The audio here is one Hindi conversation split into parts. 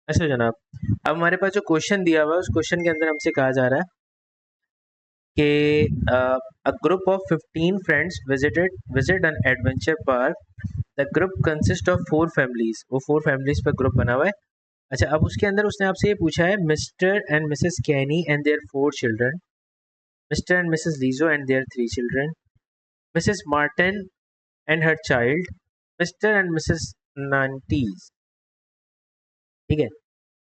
अच्छा जनाब, अब हमारे पास जो क्वेश्चन दिया हुआ है उस क्वेश्चन के अंदर हमसे कहा जा रहा है कि अ group of 15 friends visit an adventure park. The group consist of 4 families. वो 4 फैमिलीज पर ग्रुप बना हुआ है। अच्छा, अब उसके अंदर उसने आपसे ये पूछा है mister and missus Kenny and their 4 children, mister and missus Lijo and their 3 children, missus Martin and her child, mister and missus Nineties. ठीक है,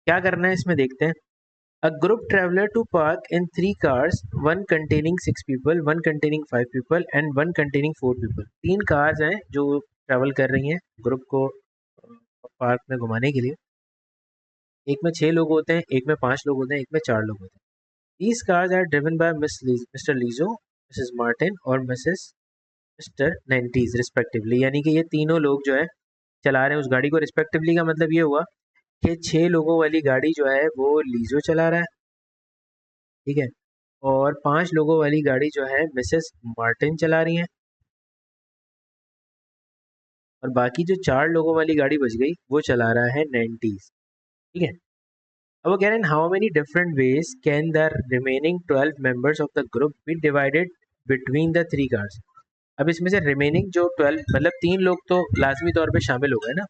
क्या करना है इसमें देखते हैं। A group traveler to park in 3 cars, one containing 6 people, one containing 5 people and one containing 4 people। 3 cars हैं जो ट्रैवल कर रही हैं ग्रुप को पार्क में घुमाने के लिए। एक में 6 लोग होते हैं, एक में 5 लोग होते हैं, एक में 4 लोग होते हैं। These cars are driven by mister Lijo, missus Martin और मिस्टर नाइंटीज रिस्पेक्टिवली। यानी कि ये तीनों लोग जो है चला रहे हैं उस गाड़ी को। रिस्पेक्टिवली का मतलब ये हुआ कि 6 लोगों वाली गाड़ी जो है वो लीजो चला रहा है, ठीक है, और 5 लोगों वाली गाड़ी जो है मिसेस मार्टिन चला रही हैं, और बाकी जो 4 लोगों वाली गाड़ी बच गई वो चला रहा है नाइंटीज। ठीक है, अब वो कह रहे हैं how many different ways can the remaining 12 members of the group be divided between the 3 cars. अब इसमें से रिमेनिंग जो 12 मतलब 3 लोग तो लाजमी तौर पे शामिल हो गए ना।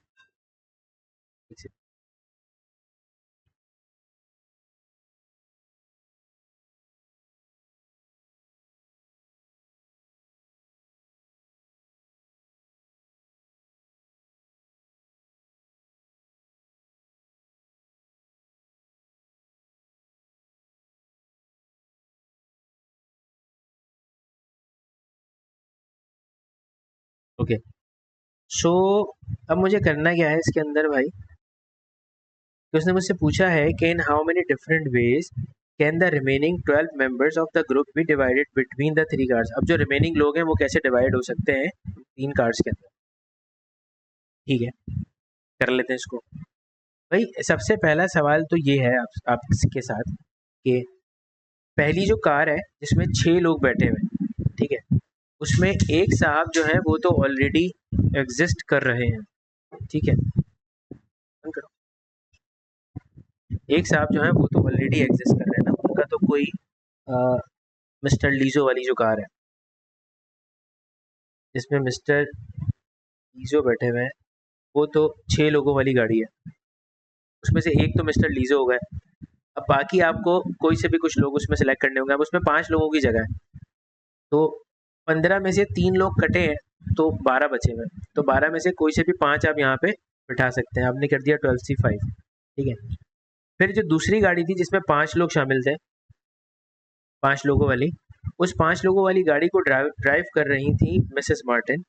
ओके, सो अब मुझे करना क्या है इसके अंदर भाई, कि उसने मुझसे पूछा है कि in how many different ways can the remaining 12 members of the group be divided between the 3 cars. अब जो रिमेनिंग लोग हैं वो कैसे डिवाइड हो सकते हैं 3 कार्स के अंदर। ठीक है, कर लेते हैं इसको। भाई सबसे पहला सवाल तो ये है आपके साथ कि पहली जो कार है जिसमें 6 लोग बैठे हुए हैं, ठीक है, उसमें एक साहब जो है वो तो ऑलरेडी एग्जिस्ट कर रहे हैं। ठीक है, एक साहब जो है वो तो ऑलरेडी एग्जिस्ट कर रहे हैं ना, उनका तो कोई मिस्टर लीजो वाली जो कार है जिसमें मिस्टर लीजो बैठे हुए हैं वो तो 6 लोगों वाली गाड़ी है, उसमें से एक तो मिस्टर लीजो हो गए। अब बाकी आपको कोई से भी कुछ लोग उसमें सेलेक्ट करने होंगे। अब उसमें 5 लोगों की जगह है, तो 15 में से 3 लोग कटे हैं तो 12 बचे हुए हैं। तो 12 में से कोई से भी 5 आप यहाँ पे बिठा सकते हैं। आपने कर दिया 12C5। ठीक है, फिर जो दूसरी गाड़ी थी जिसमें 5 लोग शामिल थे, 5 लोगों वाली, उस 5 लोगों वाली गाड़ी को ड्राइव ड्राइव कर रही थी मिसेस मार्टिन।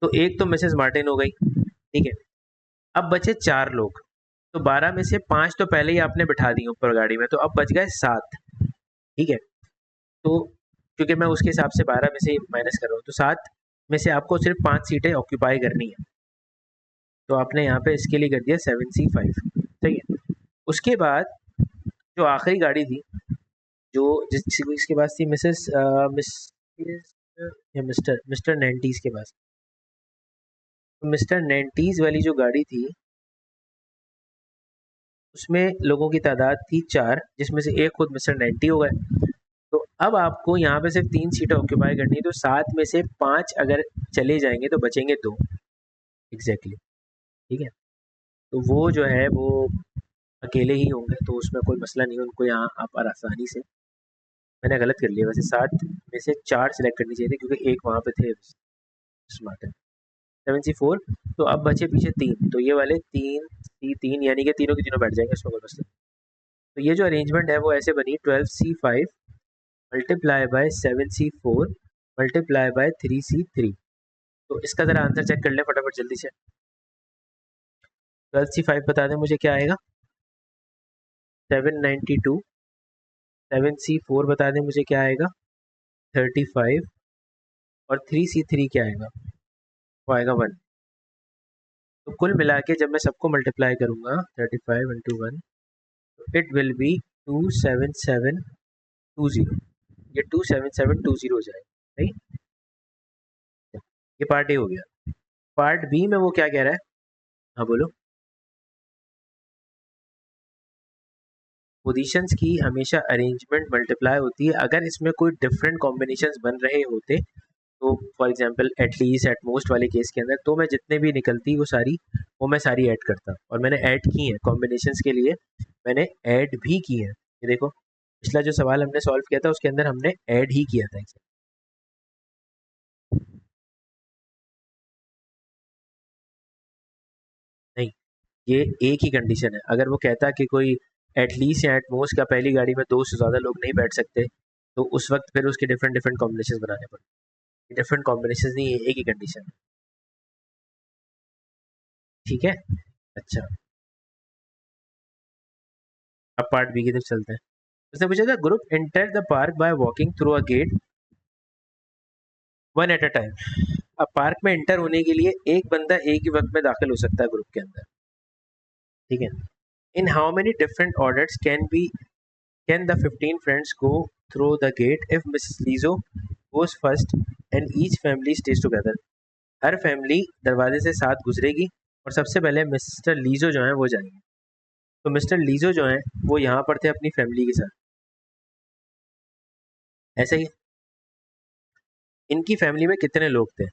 तो एक तो मिसेस मार्टिन हो गई। ठीक है, अब बचे 4 लोग। तो 12 में से 5 तो पहले ही आपने बिठा दी ऊपर गाड़ी में, तो अब बच गए 7। ठीक है, तो क्योंकि मैं उसके हिसाब से 12 में से माइनस कर रहा हूँ, तो 7 में से आपको सिर्फ 5 सीटें ऑक्यूपाई करनी है। तो आपने यहाँ पे इसके लिए कर दिया 7C5। ठीक है, उसके बाद जो आखिरी गाड़ी थी जो जिसके पास थी मिसेस या मिस्टर मिस्टर नाइंटीज के पास, तो मिस्टर नाइंटीज वाली जो गाड़ी थी उसमें लोगों की तादाद थी 4, जिसमें से एक खुद मिस्टर 90 हो गए। तो अब आपको यहाँ पे सिर्फ 3 सीटें ऑक्यूपाई करनी है, तो 7 में से 5 अगर चले जाएंगे तो बचेंगे 2 एग्जैक्टली। ठीक है, तो वो जो है वो अकेले ही होंगे, तो उसमें कोई मसला नहीं है, उनको यहाँ आप आसानी से। मैंने गलत कर लिया वैसे, 7 में से 4 सिलेक्ट करनी चाहिए थी क्योंकि एक वहाँ पे थे स्मार्ट है। 7C4। तो अब बचे पीछे 3, तो ये वाले 3C3 यानी कि तीनों के तीनों बैठ जाएंगे, उसमें कोई मसला नहीं। तो ये जो अरेंजमेंट है वो ऐसे बनी 12C5 multiply by 7C4 multiply by 3C3। तो इसका ज़रा आंसर चेक कर लें फटाफट जल्दी से। 12C5 बता दें मुझे क्या आएगा। 792। 7C4 बता दें मुझे क्या आएगा। 35। और 3C3 क्या आएगा, वो आएगा 1। तो कुल मिला के जब मैं सबको मल्टीप्लाई करूँगा 35 इंटू 1, तो इट विल बी 27720। ये 27720 हो जाएगा। नहीं, ये पार्ट ए हो गया। पार्ट बी में वो क्या कह रहा है, हाँ बोलो। पोजीशंस की हमेशा अरेंजमेंट मल्टीप्लाई होती है अगर इसमें कोई डिफरेंट कॉम्बिनेशंस बन रहे होते। तो for example at least at most वाले केस के अंदर तो मैं जितने भी निकलती वो मैं सारी ऐड करता, और मैंने ऐड की हैं कॉम्बिनेशंस के लिए, मैंने ऐड भी की है। ये देखो पिछला जो सवाल हमने सॉल्व किया था उसके अंदर हमने ऐड ही किया था इसे। नहीं, ये एक ही कंडीशन है। अगर वो कहता कि कोई एटलीस्ट या एटमोस्ट का पहली गाड़ी में दो से ज़्यादा लोग नहीं बैठ सकते, तो उस वक्त फिर उसके डिफरेंट डिफरेंट कॉम्बिनेशन बनाने पड़ते। डिफरेंट कॉम्बिनेशन नहीं, ये एक ही कंडीशन है। ठीक है। अच्छा, अब पार्ट बी की तरफ चलते हैं। उसने पूछा था group enter the park by walking through a get one at a time. अब पार्क में एंटर होने के लिए एक बंदा एक ही वक्त में दाखिल हो सकता है ग्रुप के अंदर। ठीक है। In how many different orders can the 15 friends go through the gate if missus Lijo goes first and each family stays together. हर फैमिली दरवाजे से साथ गुजरेगी और सबसे पहले मिस्टर लीजो जो है वो जाएंगे। तो मिस्टर लीजो जो है वो यहाँ पर थे अपनी फैमिली के साथ। ऐसे ही इनकी फैमिली में कितने लोग थे?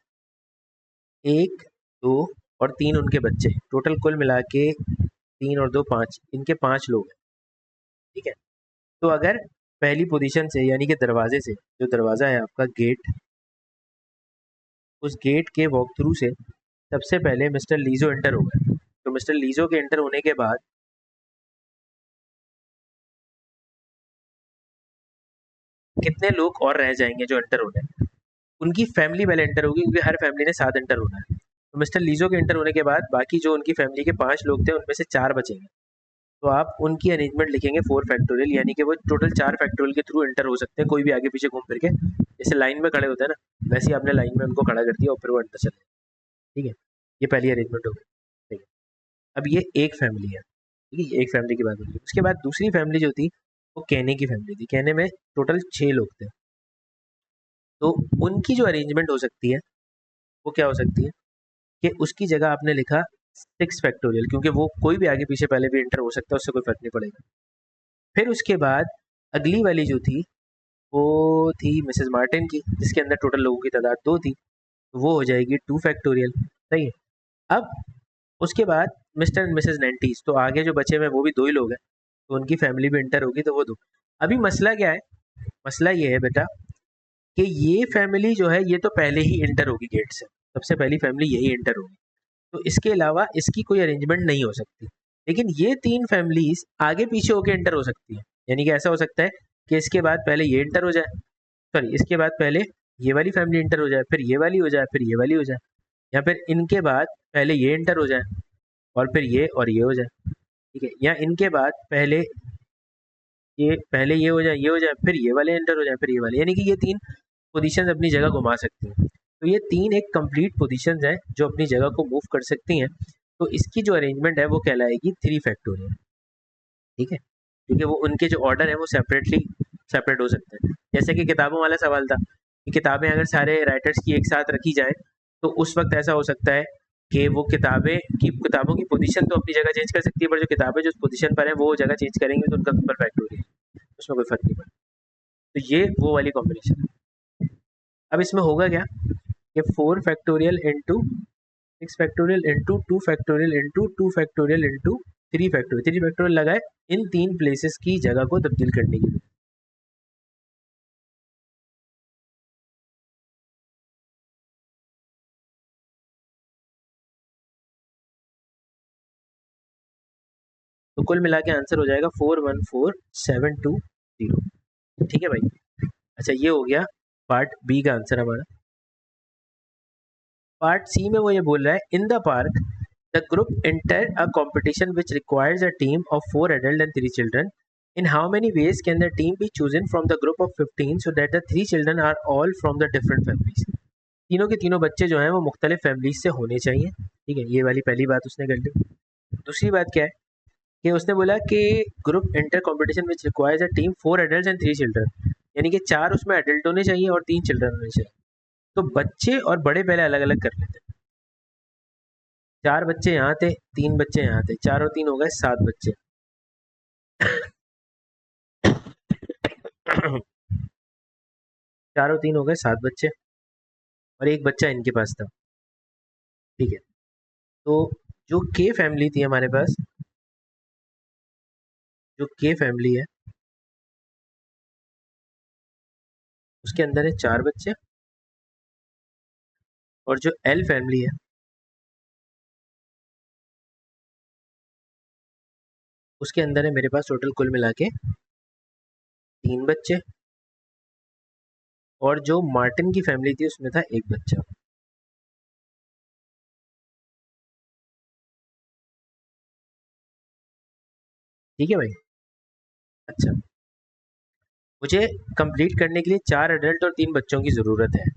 एक, दो और तीन उनके बच्चे, टोटल कुल मिला के तीन और दो पाँच, इनके पाँच लोग हैं। ठीक है। तो अगर पहली पोजीशन से यानी कि दरवाजे से, जो दरवाज़ा है आपका गेट, उस गेट के वॉक थ्रू से सबसे पहले मिस्टर लीजो एंटर हो गए, तो मिस्टर लीजो के एंटर होने के बाद कितने लोग और रह जाएंगे जो एंटर होने हैं? उनकी फैमिली पहले एंटर होगी क्योंकि हर फैमिली ने साथ एंटर होना है। तो मिस्टर लीजो के एंटर होने के बाद बाकी जो उनकी फैमिली के पाँच लोग थे उनमें से चार बचेंगे। तो आप उनकी अरेंजमेंट लिखेंगे 4 फैक्टोरियल, यानी कि वो टोटल 4 फैक्टोरियल के थ्रू एंटर हो सकते हैं, कोई भी आगे पीछे घूम फिर के। जैसे लाइन में खड़े होते हैं ना, वैसे ही आपने लाइन में उनको खड़ा कर दिया और फिर वो एंटर चले। ठीक है। ये पहली अरेंजमेंट हो गई। ठीक है। अब ये एक फैमिली है। ठीक है, एक फैमिली की बात होगी। उसके बाद दूसरी फैमिली जो थी वो कहने की फैमिली थी। कहने में टोटल 6 लोग थे। तो उनकी जो अरेंजमेंट हो सकती है वो क्या हो सकती है कि उसकी जगह आपने लिखा 6 फैक्टोरियल, क्योंकि वो कोई भी आगे पीछे पहले भी एंटर हो सकता है, उससे कोई फर्क नहीं पड़ेगा। फिर उसके बाद अगली वाली जो थी वो थी मिसेस मार्टिन की, जिसके अंदर टोटल लोगों की तादाद 2 थी, तो वो हो जाएगी 2 फैक्टोरियल। सही है। अब उसके बाद मिस्टर एंड मिसेस नेंटीज, तो आगे जो बचे हुए हैं वो भी 2 ही लोग हैं, तो उनकी फैमिली भी एंटर होगी, तो वो 2। अभी मसला क्या है? मसला ये है बेटा कि ये फैमिली जो है ये तो पहले ही एंटर होगी गेट से, सबसे पहली फैमिली यही एंटर होगी, तो इसके अलावा इसकी कोई अरेंजमेंट नहीं हो सकती। लेकिन ये 3 फैमिलीज आगे पीछे होके एंटर हो सकती है, यानी कि ऐसा हो सकता है कि इसके बाद पहले ये एंटर हो जाए, सॉरी इसके बाद पहले ये वाली फैमिली एंटर हो जाए, फिर ये वाली हो जाए, फिर ये वाली हो जाए, या फिर इनके बाद पहले ये एंटर हो जाए और ये हो जाए। ठीक है। या इनके बाद पहले ये हो जाए, फिर ये वाले एंटर हो जाए, फिर ये वाले, यानी कि ये 3 पोजीशंस अपनी जगह घुमा सकती हैं। तो ये 3 एक कंप्लीट पोजीशंस हैं जो अपनी जगह को मूव कर सकती हैं। तो इसकी जो अरेंजमेंट है वो कहलाएगी 3 फैक्टोरियल। ठीक है। क्योंकि वो उनके जो ऑर्डर है वो सेपरेट हो सकते हैं। जैसे कि किताबों वाला सवाल था कि किताबें अगर सारे राइटर्स की एक साथ रखी जाए तो उस वक्त ऐसा हो सकता है कि वो किताबों की पोजीशन तो अपनी जगह चेंज कर सकती है, पर जो किताबें जो उस पोजीशन पर हैं वो जगह चेंज करेंगी तो उनका ट्रिपल फैक्टोरियल, उसमें कोई फर्क नहीं पड़ता। तो ये वो वाली कॉम्बिनेशन है। अब इसमें होगा क्या कि 4 factorial into 6 factorial into 2 factorial into 2 factorial into 3 factorial लगाए इन 3 प्लेसेस की जगह को तब्दील करने के लिए। तो कुल मिला के आंसर हो जाएगा 414720। ठीक है भाई। अच्छा, ये हो गया पार्ट बी का आंसर हमारा। पार्ट सी में वो ये बोल रहा है in the park the group enter a competition which requires a team of 4 adults and 3 children. In how many ways can the team be chosen from the group of 15 so that the 3 children are all from the different families? तीनों के तीनों बच्चे जो हैं वो मुख्तलिफ फैमिलीज से होने चाहिए। ठीक है, ये वाली पहली बात उसने कर ली। दूसरी बात क्या है कि उसने बोला कि group inter competition which requires a team 4 adults and 3 children, यानी कि 4 उसमें एडल्ट होने चाहिए और 3 चिल्ड्रन होने चाहिए। तो बच्चे और बड़े पहले अलग अलग कर लेते हैं। 4 बच्चे यहाँ थे, 3 बच्चे यहाँ थे, 4 और 3 हो गए 7 बच्चे। चार और तीन हो गए 7 बच्चे, और एक बच्चा इनके पास था। ठीक है, तो जो के फैमिली थी हमारे पास, जो के फैमिली है उसके अंदर है 4 बच्चे, और जो एल फैमिली है उसके अंदर है मेरे पास टोटल कुल मिला के 3 बच्चे, और जो मार्टिन की फैमिली थी उसमें था एक बच्चा। ठीक है भाई। अच्छा, मुझे कंप्लीट करने के लिए 4 एडल्ट और 3 बच्चों की ज़रूरत है।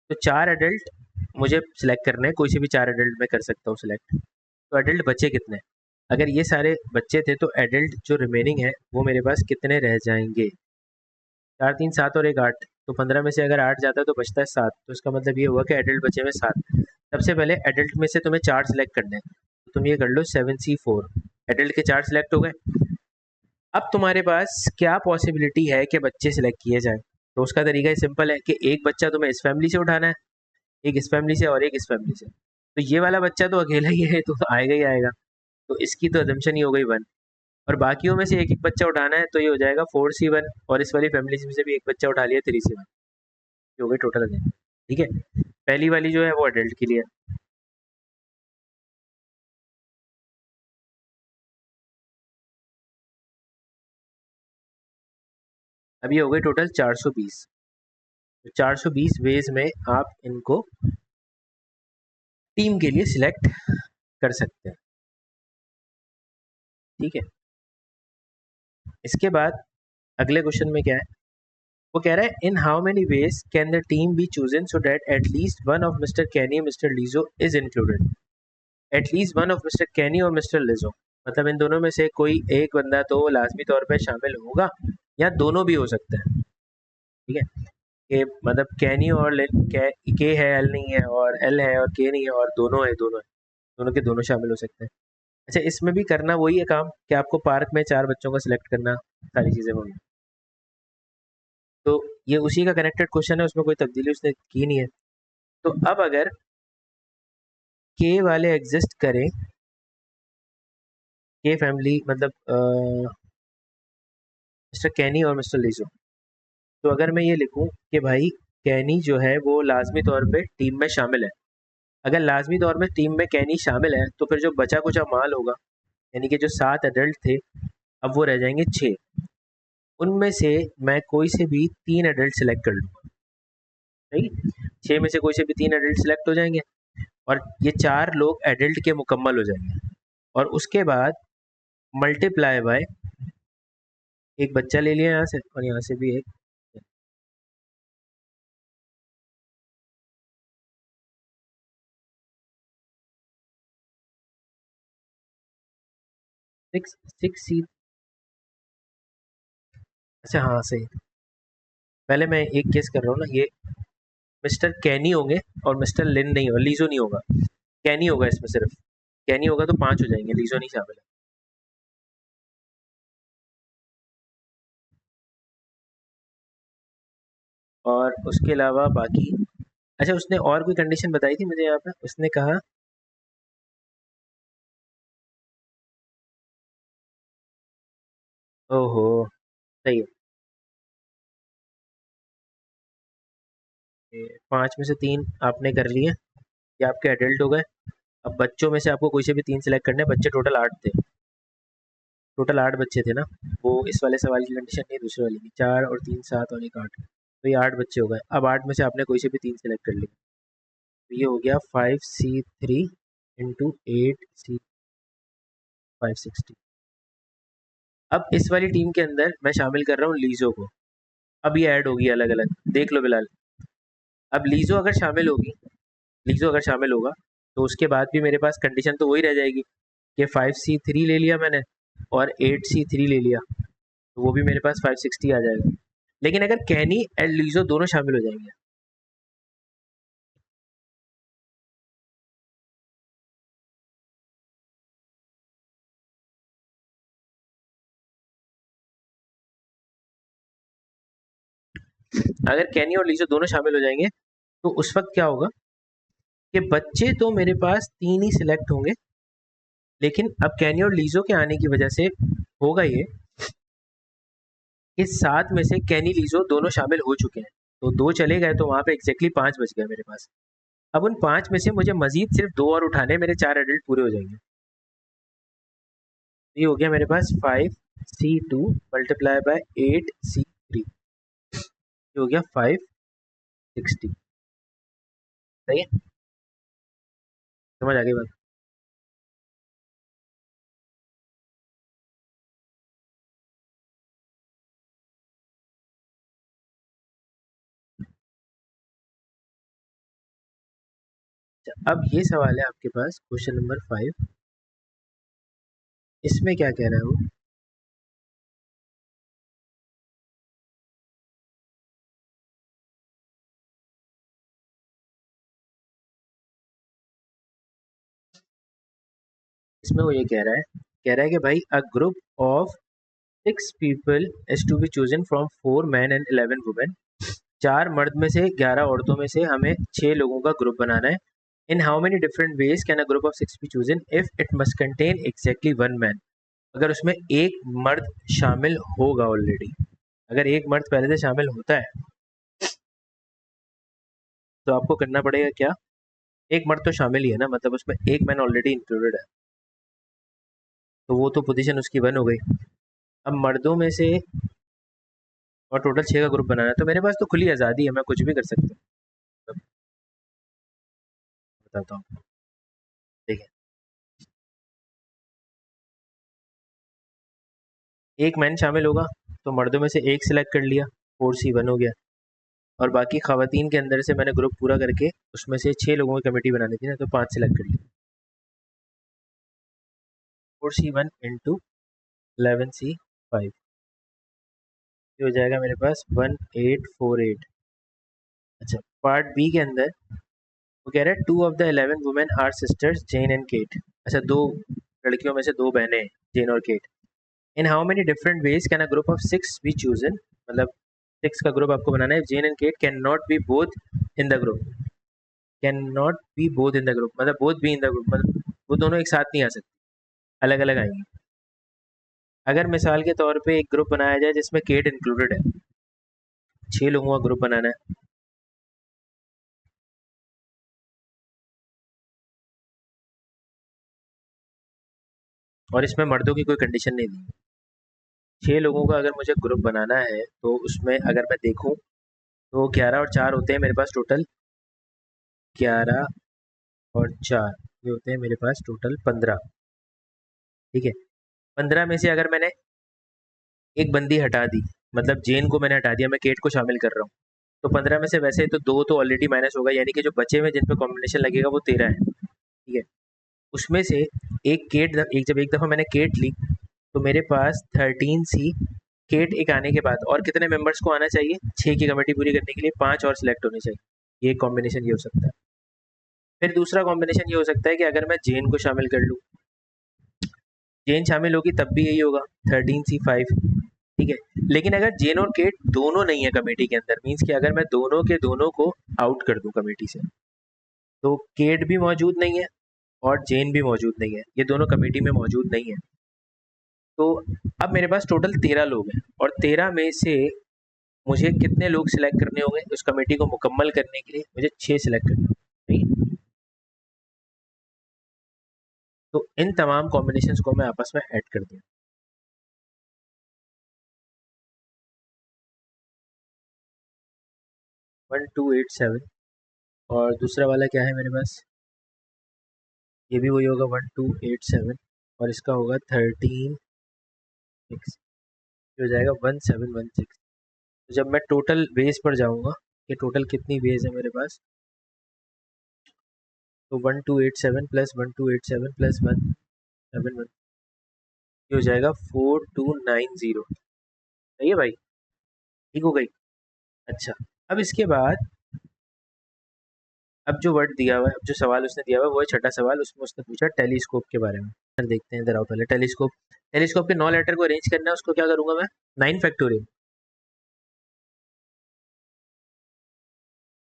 तो 4 एडल्ट मुझे सिलेक्ट करने हैं, कोई से भी 4 एडल्ट मैं कर सकता हूँ सिलेक्ट। तो एडल्ट बचे कितने? अगर ये सारे बच्चे थे तो एडल्ट जो रिमेनिंग है वो मेरे पास कितने रह जाएंगे? 4 3 7 और एक 8, तो 15 में से अगर 8 जाता है तो बचता है 7। तो इसका मतलब ये हुआ कि एडल्ट बचे हुए 7। सबसे पहले एडल्ट में से तुम्हें 4 सिलेक्ट करने हैं, तो तुम ये कर लो 7C4। एडल्ट के 4 सिलेक्ट हो गए। अब तुम्हारे पास क्या पॉसिबिलिटी है कि बच्चे सिलेक्ट किए जाए? तो उसका तरीका ही सिंपल है कि एक बच्चा तुम्हें इस फैमिली से उठाना है, एक इस फैमिली से और एक इस फैमिली से। तो ये वाला बच्चा तो अकेला ही है तो आएगा ही आएगा, तो इसकी तो अजम्पशन ही हो गई 1। और बाकियों में से एक एक बच्चा उठाना है, तो ये हो जाएगा 4C1, और इस वाली फैमिली में से भी एक बच्चा उठा लिया 3C1। ये हो गई टोटल अजम्पशन। ठीक है, पहली वाली जो है वो अडल्ट के लिए है। अभी हो गई टोटल 420। तो 420 वेज में आप इनको टीम के लिए सिलेक्ट कर सकते हैं। ठीक है, इसके बाद अगले क्वेश्चन में क्या है, वो कह रहा है in how many ways can the team be chosen so that at least one of mister Kenny और mister Lijo is included. At least one of mister Kenny और मिस्टर लिजो, मतलब इन दोनों में से कोई एक बंदा तो लाजमी तौर पर शामिल होगा, या दोनों भी हो सकते हैं। ठीक है, कि मतलब कैनी और के है, एल नहीं है, और एल है और के नहीं है, और दोनों है, दोनों है, दोनों के दोनों शामिल हो सकते हैं। अच्छा, इसमें भी करना वही है काम कि आपको पार्क में 4 बच्चों को सिलेक्ट करना, सारी चीज़ें होंगी। तो ये उसी का कनेक्टेड क्वेश्चन है, उसमें कोई तब्दीली उसने की नहीं है। तो अब अगर के वाले एग्जिस्ट करें, के फैमिली मतलब मिस्टर कैनी और मिस्टर लीजो, तो अगर मैं ये लिखूं कि भाई कैनी जो है वो लाजमी तौर पे टीम में शामिल है, अगर लाजमी तौर में टीम में कैनी शामिल है तो फिर जो बचा कुचा माल होगा, यानी कि जो 7 एडल्ट थे, अब वो रह जाएंगे 6। उनमें से मैं कोई से भी 3 एडल्ट सेलेक्ट कर लूँगा। सही, 6 में से कोई से भी 3 एडल्ट सेलेक्ट हो जाएंगे, और ये 4 लोग एडल्ट के मुकम्मल हो जाएंगे। और उसके बाद मल्टीप्लाई बाय, एक बच्चा ले लिया यहाँ से और यहाँ से भी एक। 6 6 सी। अच्छा हाँ सही, पहले मैं एक केस कर रहा हूँ ना, ये मिस्टर कैनी होंगे और मिस्टर लिन नहीं होगा, लीजो नहीं होगा, कैनी होगा इसमें सिर्फ। कैनी होगा तो 5 हो जाएंगे, लीजो नहीं शामिल है। और उसके अलावा बाकी, अच्छा उसने और कोई कंडीशन बताई थी मुझे यहाँ पे, उसने कहा ओहो, सही है, 5 में से 3 आपने कर लिए, ये आपके एडल्ट हो गए। अब बच्चों में से आपको कोई से भी 3 सिलेक्ट करने हैं, बच्चे टोटल 8 थे, टोटल 8 बच्चे थे ना, वो इस वाले सवाल की कंडीशन नहीं, दूसरे वाले की, 4 और 3 7 और एक 8, तो ये 8 बच्चे हो गए। अब 8 में से आपने कोई से भी 3 सिलेक्ट कर लिए, तो ये हो गया 5C3 इंटू 8C 560। अब इस वाली टीम के अंदर मैं शामिल कर रहा हूँ लीजो को। अब ये ऐड होगी अलग अलग, देख लो बिलाल। अब लीजो अगर शामिल होगी, लीजो अगर शामिल होगा, तो उसके बाद भी मेरे पास कंडीशन तो वही रह जाएगी कि 5C3 ले लिया मैंने और 8C3 ले लिया, तो वो भी मेरे पास 560 आ जाएगा। लेकिन अगर कैनी एंड लीजो दोनों शामिल हो जाएंगे, अगर कैनी और लीजो दोनों शामिल हो जाएंगे तो उस वक्त क्या होगा कि बच्चे तो मेरे पास 3 ही सिलेक्ट होंगे, लेकिन अब कैनी और लीजो के आने की वजह से होगा ये कि 7 में से कैनी लीजो दोनों शामिल हो चुके हैं, तो 2 चले गए तो वहाँ पे एग्जैक्टली 5 बच गए मेरे पास। अब उन 5 में से मुझे मजीद सिर्फ 2 और उठाने, मेरे 4 एडल्ट पूरे हो जाएंगे। ये हो गया मेरे पास 5C2 मल्टीप्लाई बाय 8C3, ये हो गया 560। सही है, समझ आ गई बात? अच्छा, अब ये सवाल है आपके पास क्वेश्चन नंबर 5, इसमें क्या कह रहा है वो? इसमें वो ये कह रहा है कि भाई a group of 6 people is to be chosen from 4 man and 11 women. 4 मर्द में से 11 औरतों में से हमें 6 लोगों का ग्रुप बनाना है। In how many different ways can a group of 6 be chosen if it must contain exactly 1 man. अगर उसमें एक मर्द शामिल होगा ऑलरेडी, अगर एक मर्द पहले से शामिल होता है तो आपको करना पड़ेगा क्या? एक मर्द तो शामिल ही है ना, मतलब उसमें एक मैन ऑलरेडी इंक्लूडेड है, तो वो तो पोजीशन उसकी 1 हो गई। अब मर्दों में से और टोटल 6 का ग्रुप बनाना है, तो मेरे पास तो खुली आज़ादी है, मैं कुछ भी कर सकता हूँ। अब बताता हूँ, देखिए, एक मैन शामिल होगा तो मर्दों में से एक सिलेक्ट कर लिया, 4C1 हो गया। और बाकी खवातीन के अंदर से मैंने ग्रुप पूरा करके उसमें से 6 लोगों की कमेटी बनानी थी ना, तो 5 सिलेक्ट कर लिया। 4C1 इंटू 11C5, ये हो जाएगा मेरे पास 1848। अच्छा, पार्ट बी के अंदर वो कह रहा है 2 of the 11 women are sisters Jane and Kate. अच्छा, 2 लड़कियों में से 2 बहनें हैं, जेन और Kate. In how many different ways can a group of 6 be chosen, मतलब 6 का ग्रुप आपको बनाना है। Jane and Kate can not be both in the group, can not be both in the group मतलब both be in the group, मतलब वो दोनों एक साथ नहीं आ सकते, अलग अलग आएंगे। अगर मिसाल के तौर पे एक ग्रुप बनाया जाए जिसमें केट इंक्लूडेड है, 6 लोगों का ग्रुप बनाना है, और इसमें मर्दों की कोई कंडीशन नहीं दी, 6 लोगों का अगर मुझे ग्रुप बनाना है तो उसमें अगर मैं देखूं तो 11 और 4 होते हैं मेरे पास टोटल, 11 और 4 ये होते हैं मेरे पास टोटल 15। ठीक है, 15 में से अगर मैंने एक बंदी हटा दी, मतलब जेन को मैंने हटा दिया, मैं केट को शामिल कर रहा हूँ, तो 15 में से वैसे तो 2 तो ऑलरेडी माइनस होगा, यानी कि जो बचे हुए जिन पे कॉम्बिनेशन लगेगा वो 13 है। ठीक है, उसमें से एक दफ़ा मैंने केट ली तो मेरे पास 13C, केट एक आने के बाद और कितने मेंबर्स को आना चाहिए? 6 की कमेटी पूरी करने के लिए 5 और सिलेक्ट होने चाहिए। ये कॉम्बिनेशन ये हो सकता है। फिर दूसरा कॉम्बिनेशन ये हो सकता है कि अगर मैं जेन को शामिल कर लूँ, जेन शामिल होगी तब भी यही होगा, 13C5। ठीक है, लेकिन अगर जेन और केट दोनों नहीं है कमेटी के अंदर, मीन्स कि अगर मैं दोनों के दोनों को आउट कर दूं कमेटी से, तो केट भी मौजूद नहीं है और जेन भी मौजूद नहीं है, ये दोनों कमेटी में मौजूद नहीं है। तो अब मेरे पास टोटल 13 लोग हैं, और 13 में से मुझे कितने लोग सिलेक्ट करने होंगे उस कमेटी को मुकम्मल करने के लिए? मुझे 6 सिलेक्ट करने होंगे, ठीक? तो इन तमाम कॉम्बिनेशंस को मैं आपस में ऐड कर दूँ। 1287, और दूसरा वाला क्या है मेरे पास? ये भी वही होगा 1287, और इसका होगा 13 6, हो जाएगा 1716। तो जब मैं टोटल वेज पर जाऊंगा कि टोटल कितनी वेज है मेरे पास, तो 1287 प्लस 1287 प्लस 171, ये हो जाएगा 4290। सही है भाई, ठीक हो गई? अच्छा, अब इसके बाद अब जो वर्ड दिया हुआ है, अब जो सवाल उसने दिया हुआ है वो है छठा सवाल, उसमें उसने पूछा टेलीस्कोप के बारे में। सर देखते हैं, इधर आओ पहले। टेलीस्कोप, टेलीस्कोप के 9 लेटर को अरेंज करना है, उसको क्या करूंगा मैं? 9 फैक्टोरियल।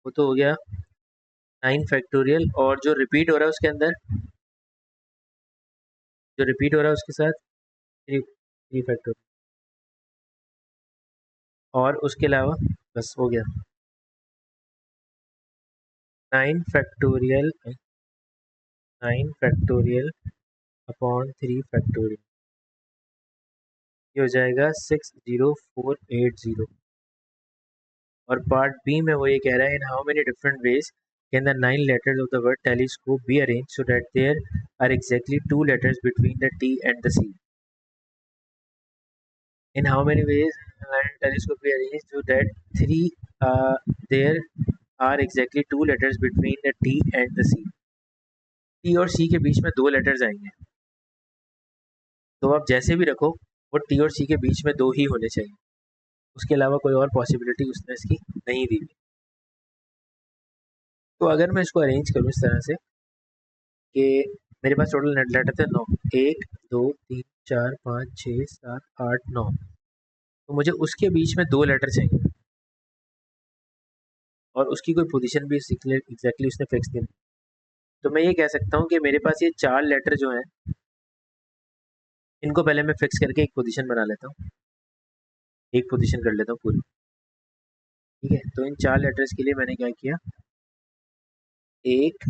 वो तो हो गया 9 फैक्टोरियल, और जो रिपीट हो रहा है उसके अंदर, जो रिपीट हो रहा है उसके साथ 3 फैक्टोरियल, और उसके अलावा बस हो गया 9 फैक्टोरियल, 9 फैक्टोरियल अपॉन 3 फैक्टोरियल, ये हो जाएगा 60480। और पार्ट बी में वो ये कह रहा है, in how many different ways can the 9 letters of the word telescope be arranged so that there are exactly 2 letters between the T and the C. In how many ways can telescope be arranged so that there are exactly 2 letters between the T and the C. T और C के बीच में 2 लेटर्स आएंगे, तो आप जैसे भी रखो वो T और C के बीच में 2 ही होने चाहिए, उसके अलावा कोई और पॉसिबिलिटी उसने इसकी नहीं दी। तो अगर मैं इसको अरेंज करूँ इस तरह से कि मेरे पास टोटल नेट लेटर थे 9, 1 2 3 4 5 6 7 8 9, तो मुझे उसके बीच में 2 लेटर चाहिए और उसकी कोई पोजीशन भी एग्जैक्टली उसने फिक्स नहीं। तो मैं ये कह सकता हूँ कि मेरे पास ये 4 लेटर जो हैं, इनको पहले मैं फिक्स करके एक पोजीशन बना लेता हूँ, एक पोजीशन कर लेता हूँ पूरी। ठीक है, तो इन 4 लेटर्स के लिए मैंने क्या किया, 1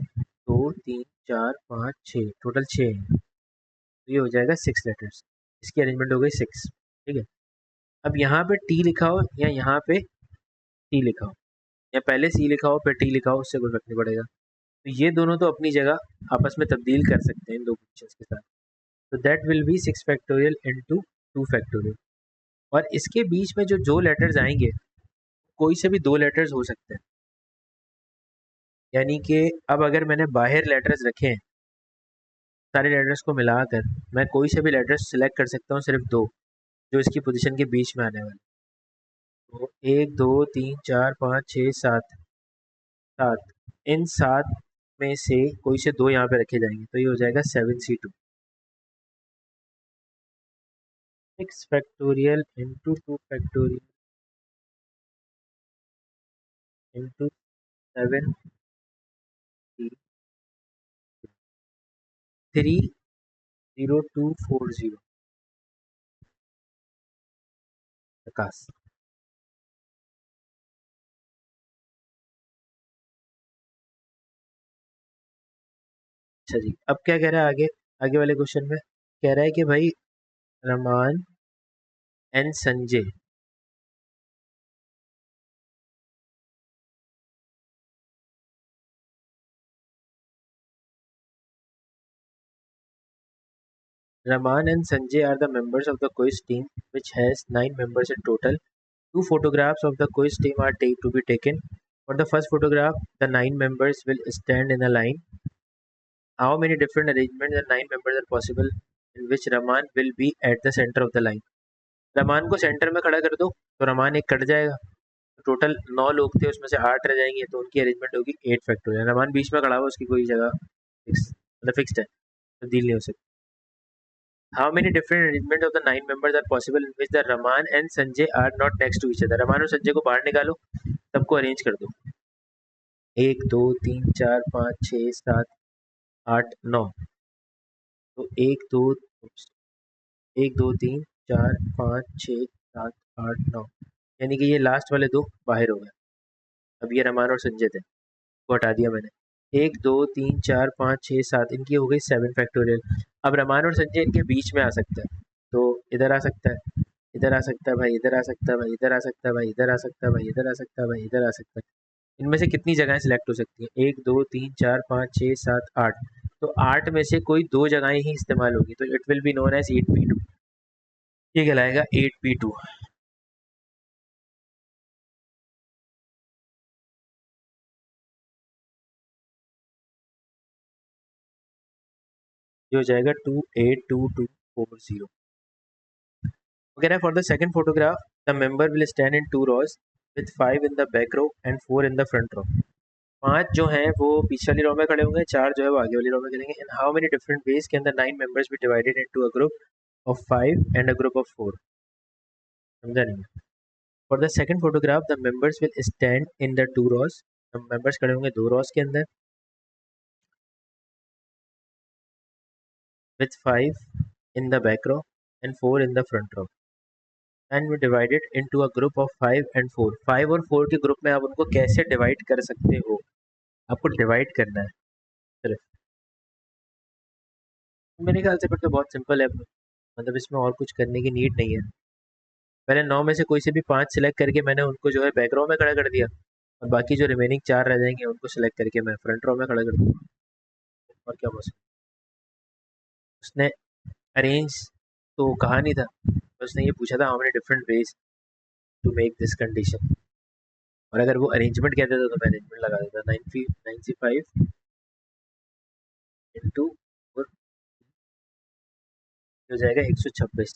2 3 4 5 6, टोटल 6 है, तो ये हो जाएगा 6 लेटर्स, इसकी अरेंजमेंट हो गई 6। ठीक है, अब यहाँ पे टी लिखा हो या यहाँ पे टी लिखा हो, या पहले सी लिखा हो फिर टी लिखा हो, उससे कोई फर्क नहीं पड़ेगा। तो ये दोनों तो अपनी जगह आपस में तब्दील कर सकते हैं इन दो पोजीशंस के साथ। तो that will be 6 factorial into 2 factorial, और इसके बीच में जो जो लेटर्स आएंगे कोई से भी 2 लेटर्स हो सकते हैं, यानी कि अब अगर मैंने बाहर लेटर्स रखे हैं, सारे लेटर्स को मिलाकर मैं कोई से भी लेटर्स सिलेक्ट कर सकता हूँ, सिर्फ 2 जो इसकी पोजीशन के बीच में आने वाले। तो 1 2 3 4 5 6 7, 7, इन 7 में से कोई से 2 यहाँ पे रखे जाएंगे, तो ये हो जाएगा 7C2। 6 factorial into 2 factorial into 7 30240 प्रकाश। अच्छा जी, अब क्या कह रहा है आगे, आगे वाले क्वेश्चन में कह रहा है कि भाई Raman and Sanjay, Raman and Sanjay are the members of the quiz team, which has 9 members in total. 2 photographs of the quiz team are to be taken. For the first photograph, the 9 members will stand in a line. How many different arrangements the 9 members are possible in which Raman will be at the center of the line? Raman को सेंटर में खड़ा कर दो तो रमान एक कट जाएगा, टोटल 9 लोग थे उसमें से 8 रह जाएंगे, तो उनकी अरेंजमेंट होगी 8 फैक्टोरियल। रमान बीच में खड़ा हुआ, उसकी कोई जगह फिक्स मतलब फिक्स्ड है, तब्दील नहीं हो सकती। How many different arrangements of the 9 members are possible in which the Raman and Sanjay are not next to each other? Raman और संजय को बाहर निकालो, सबको अरेंज कर दो, 1 2 3 4 5 6 7 8 9, तो 1 2 3 4 5 6 7 8 9, यानी कि ये लास्ट वाले 2 बाहर हो गए। अब ये रमान और संजय थे, को हटा दिया मैंने। 1 2 3 4 5 6 7, इनकी हो गई 7 फैक्टोरियल। अब रमान और संजय इनके बीच में आ सकता है, तो इधर आ सकता है, इधर आ सकता है भाई, इधर आ सकता है भाई, इधर आ सकता है भाई, इधर आ सकता है भाई, इधर आ सकता है भाई, इधर आ सकता है। इनमें से कितनी जगहें सिलेक्ट हो सकती हैं? 1 2 3 4 5 6 7 8, तो 8 में से कोई 2 जगहें ही इस्तेमाल होगी, तो it will be known as 8P2, ये कहलाएगा 8P2। ये हो जाएगा 282240। वगैरह for the second photograph the member will stand in 2 rows with 5 in the back row and 4 in the front row। 5 जो हैं वो पीछे वाली रो में खड़े होंगे, 4 जो है वो आगे वाली रो में खड़ेंगे। In how many different ways can the 9 members be divided into a group of 5 and a group of 4? समझा नहीं। For the second photograph the members will stand in the 2 rows, members खड़े होंगे 2 रॉस के अंदर with 5 in the back row and 4 in the front row and we divided into a group of 5 and 4. 5 और 4 के ग्रुप में आप उनको कैसे डिवाइड कर सकते हो? आपको डिवाइड करना है सिर्फ। मेरे ख्याल से फिर तो बहुत सिंपल है, मतलब इसमें और कुछ करने की नीड नहीं है। मैंने 9 में से कोई से भी 5 सिलेक्ट करके मैंने उनको जो है बैक रो में खड़ा कर दिया और बाकी जो रिमेनिंग 4 रह जाएंगे उनको सिलेक्ट करके मैं फ्रंट रो में खड़ा कर दूंगा। और क्या मसला, उसने अरेंज तो कहा नहीं था, उसने ये पूछा था how many different ways to make this condition, और अगर वो अरेंजमेंट कहते थे तो मैं अरेंजमेंट लगा देता। 95 इंटू हो जाएगा 126।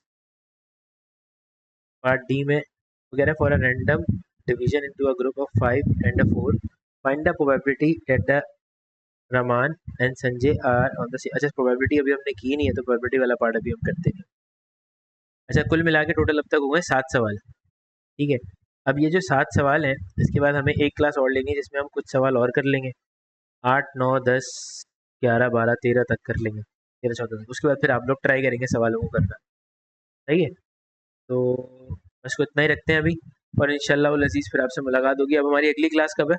पार्ट डी में वगैरह for a random division into a group of 5 and a 4 find the probability that the Raman and Sanjay are on the same. अच्छा, प्रोबेबिलिटी अभी हमने की नहीं है तो प्रोबेबिलिटी वाला पार्ट अभी हम करते हैं। अच्छा, कुल मिला के टोटल अब तक हुए 7 सवाल। ठीक है, अब ये जो 7 सवाल हैं इसके बाद हमें एक क्लास और लेनी है जिसमें हम कुछ सवाल और कर लेंगे। 8 9 10 11 12 13 तक कर लेंगे, 13 14 तक। उसके बाद फिर आप लोग ट्राई करेंगे सवालों को करना। सही है, तो बस को इतना ही रखते हैं अभी, और इंशाल्लाह वल अजीज़ फिर आपसे मुलाकात होगी। अब हमारी अगली क्लास कब है?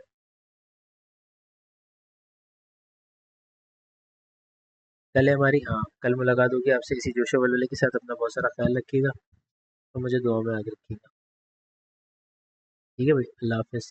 कल है हमारी, हाँ कल मुलाकात होगी आपसे इसी जोशो वल्वले के साथ। अपना बहुत सारा ख्याल रखिएगा और मुझे दुआ में याद रखिएगा। ठीक है भाई, अल्लाह हाफिज़।